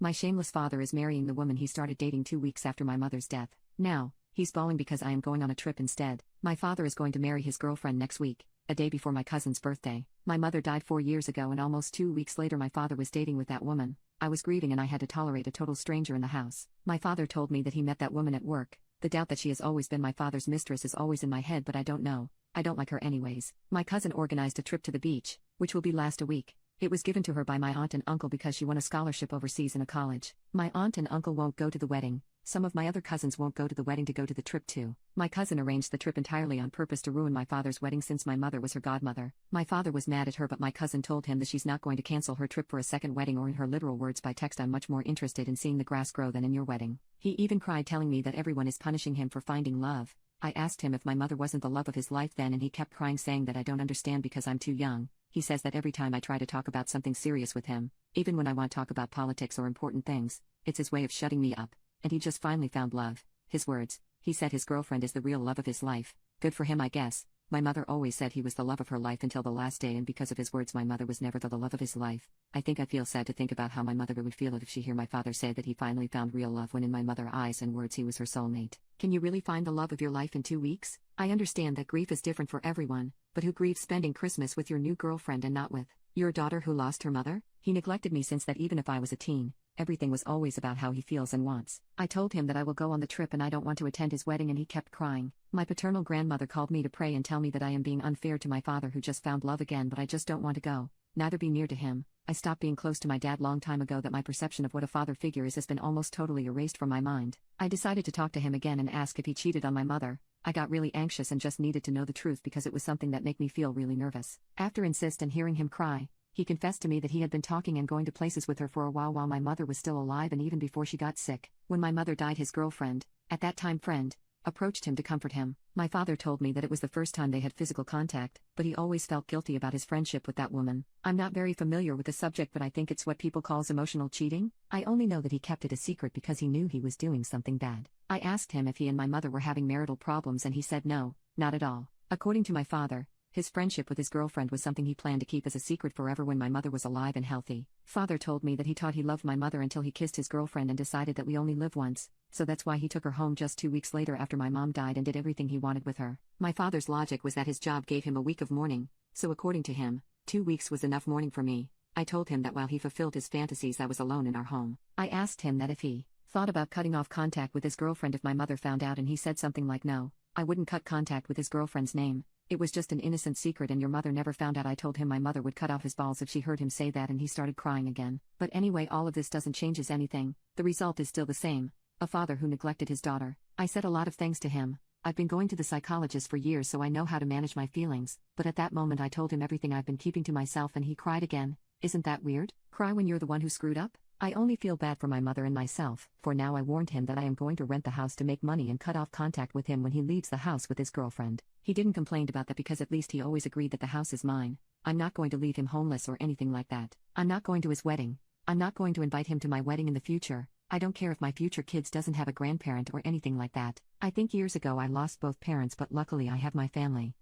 My shameless father is marrying the woman he started dating 2 weeks after my mother's death. Now, he's bawling because I am going on a trip instead. My father is going to marry his girlfriend next week, a day before my cousin's birthday. My mother died 4 years ago and almost 2 weeks later my father was dating with that woman. I was grieving and I had to tolerate a total stranger in the house. My father told me that he met that woman at work. The doubt that she has always been my father's mistress is always in my head, but I don't know. I don't like her anyways. My cousin organized a trip to the beach, which will last a week. It was given to her by my aunt and uncle because she won a scholarship overseas in a college. My aunt and uncle won't go to the wedding. Some of my other cousins won't go to the wedding to go to the trip too. My cousin arranged the trip entirely on purpose to ruin my father's wedding since my mother was her godmother. My father was mad at her, but my cousin told him that she's not going to cancel her trip for a second wedding, or in her literal words by text, "I'm much more interested in seeing the grass grow than in your wedding." He even cried, telling me that everyone is punishing him for finding love. I asked him if my mother wasn't the love of his life then, and he kept crying, saying that I don't understand because I'm too young. He says that every time I try to talk about something serious with him, even when I want to talk about politics or important things, it's his way of shutting me up. And he just finally found love. His words: he said his girlfriend is the real love of his life. Good for him, I guess. My mother always said he was the love of her life until the last day, and because of his words my mother was never the love of his life. I feel sad to think about how my mother would feel if she hear my father say that he finally found real love, when in my mother's eyes and words he was her soulmate. Can you really find the love of your life in 2 weeks? I understand that grief is different for everyone, but who grieves spending Christmas with your new girlfriend and not with your daughter who lost her mother? He neglected me since that. Even if I was a teen, everything was always about how he feels and wants. I told him that I will go on the trip and I don't want to attend his wedding, and he kept crying. My paternal grandmother called me to pray and tell me that I am being unfair to my father who just found love again, but I just don't want to go, neither be near to him. I stopped being close to my dad long time ago. That my perception of what a father figure is has been almost totally erased from my mind. I decided to talk to him again and ask if he cheated on my mother. I got really anxious and just needed to know the truth because it was something that made me feel really nervous. After insist and hearing him cry, he confessed to me that he had been talking and going to places with her for a while my mother was still alive, and even before she got sick. When my mother died, his girlfriend, at that time friend, approached him to comfort him. My father told me that it was the first time they had physical contact, but he always felt guilty about his friendship with that woman. I'm not very familiar with the subject, but I think it's what people calls emotional cheating. I only know that he kept it a secret because he knew he was doing something bad. I asked him if he and my mother were having marital problems, and he said no, not at all. According to my father, his friendship with his girlfriend was something he planned to keep as a secret forever when my mother was alive and healthy. Father told me that he thought he loved my mother until he kissed his girlfriend and decided that we only live once, so that's why he took her home just 2 weeks later after my mom died and did everything he wanted with her. My father's logic was that his job gave him a week of mourning, so according to him, 2 weeks was enough mourning for me. I told him that while he fulfilled his fantasies I was alone in our home. I asked him that if he thought about cutting off contact with his girlfriend if my mother found out, and he said something like, "No, I wouldn't cut contact with his girlfriend's name. It was just an innocent secret and your mother never found out." I told him my mother would cut off his balls if she heard him say that, and he started crying again. But anyway, all of this doesn't change anything. The result is still the same. A father who neglected his daughter. I said a lot of things to him. I've been going to the psychologist for years, so I know how to manage my feelings, but at that moment I told him everything I've been keeping to myself, and he cried again. Isn't that weird? Cry when you're the one who screwed up? I only feel bad for my mother and myself. For now, I warned him that I am going to rent the house to make money and cut off contact with him when he leaves the house with his girlfriend. He didn't complain about that because at least he always agreed that the house is mine. I'm not going to leave him homeless or anything like that. I'm not going to his wedding. I'm not going to invite him to my wedding in the future. I don't care if my future kids doesn't have a grandparent or anything like that. I think years ago I lost both parents, but luckily I have my family.